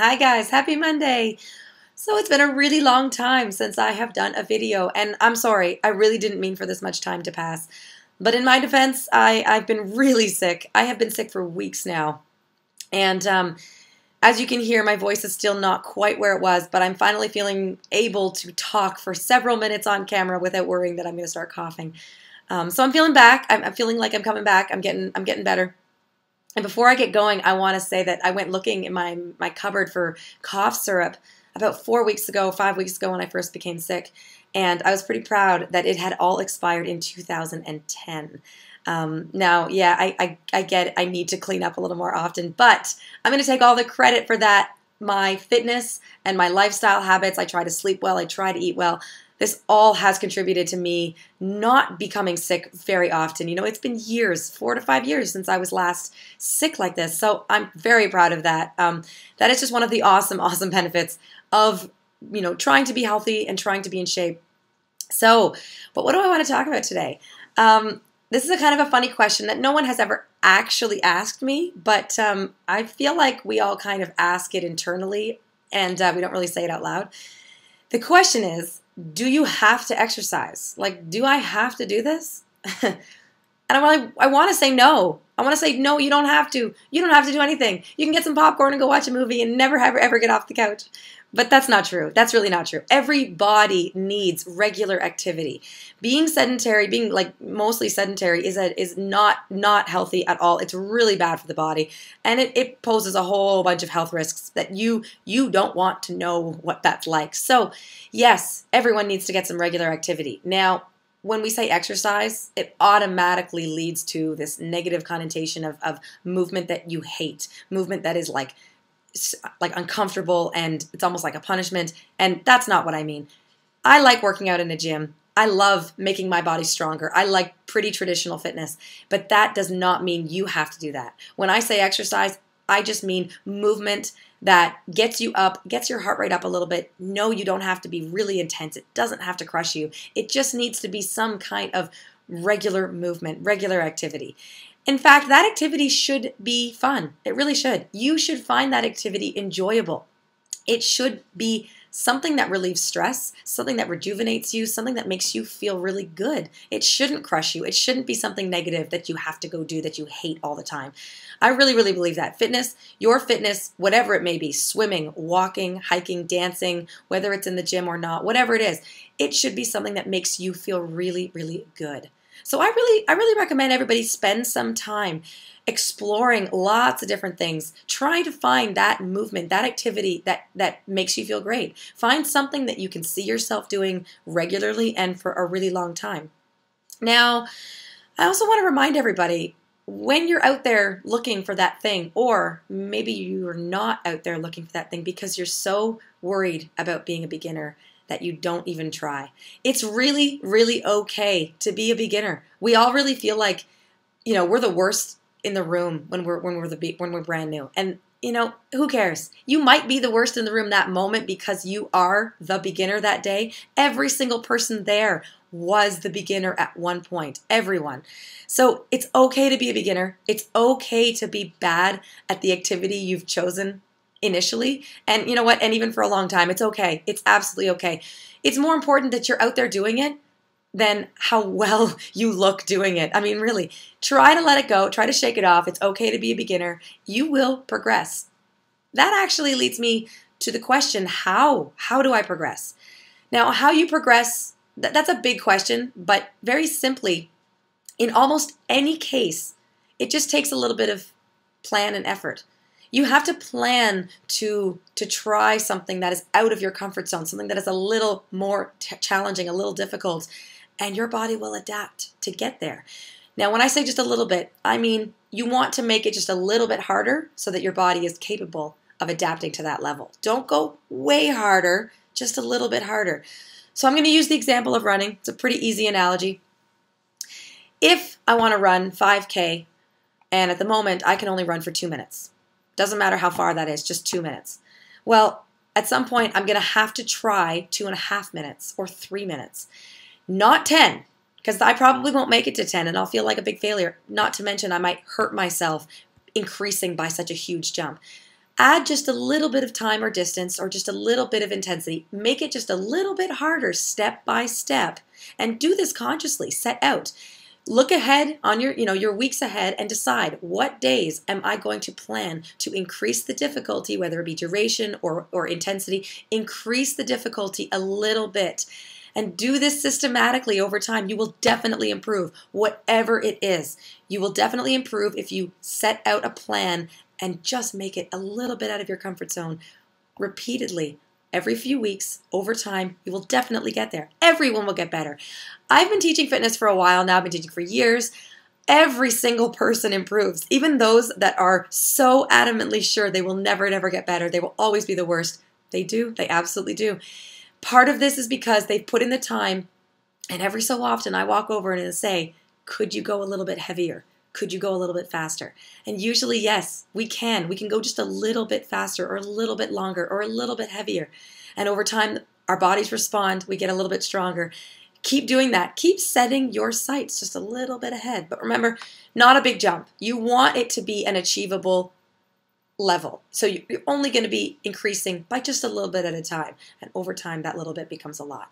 Hi guys, happy Monday. So it's been a really long time since I have done a video, and I'm sorry, I really didn't mean for this much time to pass. But in my defense, I've been really sick. I have been sick for weeks now. And as you can hear, my voice is still not quite where it was, but I'm finally feeling able to talk for several minutes on camera without worrying that I'm going to start coughing. So I'm feeling back. I'm feeling like I'm coming back. I'm getting better. And before I get going, I want to say that I went looking in my cupboard for cough syrup about 4 weeks ago, 5 weeks ago when I first became sick. And I was pretty proud that it had all expired in 2010. Now, yeah, I get it. I need to clean up a little more often, but I'm going to take all the credit for that. My fitness and my lifestyle habits, I try to sleep well, I try to eat well. This all has contributed to me not becoming sick very often. You know, it's been years, 4 to 5 years since I was last sick like this. So I'm very proud of that. That is just one of the awesome, awesome benefits of, you know, trying to be healthy and trying to be in shape. So, but what do I want to talk about today? This is a kind of a funny question that no one has ever actually asked me, but I feel like we all kind of ask it internally and we don't really say it out loud. The question is, do you have to exercise? Like, do I have to do this? And I want to say no. I want to say, no, you don't have to. You don't have to do anything. You can get some popcorn and go watch a movie and never ever get off the couch. But that's not true. That's really not true. Every body needs regular activity. Being sedentary, being like mostly sedentary is not healthy at all. It's really bad for the body. And it poses a whole bunch of health risks that you don't want to know what that's like. So yes, everyone needs to get some regular activity. Now, when we say exercise, it automatically leads to this negative connotation of movement that you hate, movement that is like uncomfortable and it's almost like a punishment. And that's not what I mean. I like working out in the gym. I love making my body stronger. I like pretty traditional fitness, but that does not mean you have to do that. When I say exercise, I just mean movement that gets you up, gets your heart rate up a little bit. No, you don't have to be really intense. It doesn't have to crush you. It just needs to be some kind of regular movement, regular activity. In fact, that activity should be fun. It really should. You should find that activity enjoyable. It should be something that relieves stress, something that rejuvenates you, something that makes you feel really good. It shouldn't crush you. It shouldn't be something negative that you have to go do that you hate all the time. I really, really believe that. Fitness, your fitness, whatever it may be, swimming, walking, hiking, dancing, whether it's in the gym or not, whatever it is, it should be something that makes you feel really, really good. So I really recommend everybody spend some time exploring lots of different things, trying to find that movement, that activity that makes you feel great. Find something that you can see yourself doing regularly and for a really long time. Now, I also want to remind everybody, when you're out there looking for that thing, or maybe you're not out there looking for that thing because you're so worried about being a beginner that you don't even try. It's really, really okay to be a beginner. We all really feel like, you know, we're the worst in the room when we're brand new. And you know, who cares? You might be the worst in the room that moment because you are the beginner that day. Every single person there was the beginner at one point. Everyone. So it's okay to be a beginner. It's okay to be bad at the activity you've chosen initially. And you know what? And even for a long time, it's okay. It's absolutely okay. It's more important that you're out there doing it than how well you look doing it. I mean, really, try to let it go. Try to shake it off. It's okay to be a beginner. You will progress. That actually leads me to the question, how do I progress? Now, how you progress, that's a big question, but very simply, in almost any case, it just takes a little bit of plan and effort. You have to plan to try something that is out of your comfort zone, something that is a little more challenging, a little difficult, and your body will adapt to get there. Now, when I say just a little bit, I mean you want to make it just a little bit harder so that your body is capable of adapting to that level. Don't go way harder, just a little bit harder. So I'm going to use the example of running. It's a pretty easy analogy. If I want to run 5K, and at the moment I can only run for 2 minutes, doesn't matter how far that is, just 2 minutes. Well, at some point, I'm going to have to try 2.5 minutes or 3 minutes. Not 10, because I probably won't make it to 10 and I'll feel like a big failure. Not to mention I might hurt myself increasing by such a huge jump. Add just a little bit of time or distance or just a little bit of intensity. Make it just a little bit harder step by step. And do this consciously. Set out. Look ahead on your weeks ahead and decide what days am I going to plan to increase the difficulty, whether it be duration or intensity. Increase the difficulty a little bit. And do this systematically over time. You will definitely improve whatever it is. You will definitely improve if you set out a plan and just make it a little bit out of your comfort zone repeatedly. Every few weeks, over time, you will definitely get there. Everyone will get better. I've been teaching fitness for a while now. I've been teaching for years. Every single person improves. Even those that are so adamantly sure they will never and ever get better, they will always be the worst. They do. They absolutely do. Part of this is because they've put in the time, and every so often I walk over and say, could you go a little bit heavier? Could you go a little bit faster? And usually, yes, we can. We can go just a little bit faster or a little bit longer or a little bit heavier. And over time, our bodies respond. We get a little bit stronger. Keep doing that. Keep setting your sights just a little bit ahead. But remember, not a big jump. You want it to be an achievable level. So you're only going to be increasing by just a little bit at a time. And over time, that little bit becomes a lot.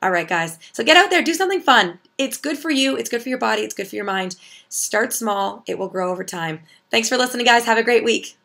All right, guys. So get out there. Do something fun. It's good for you. It's good for your body. It's good for your mind. Start small. It will grow over time. Thanks for listening, guys. Have a great week.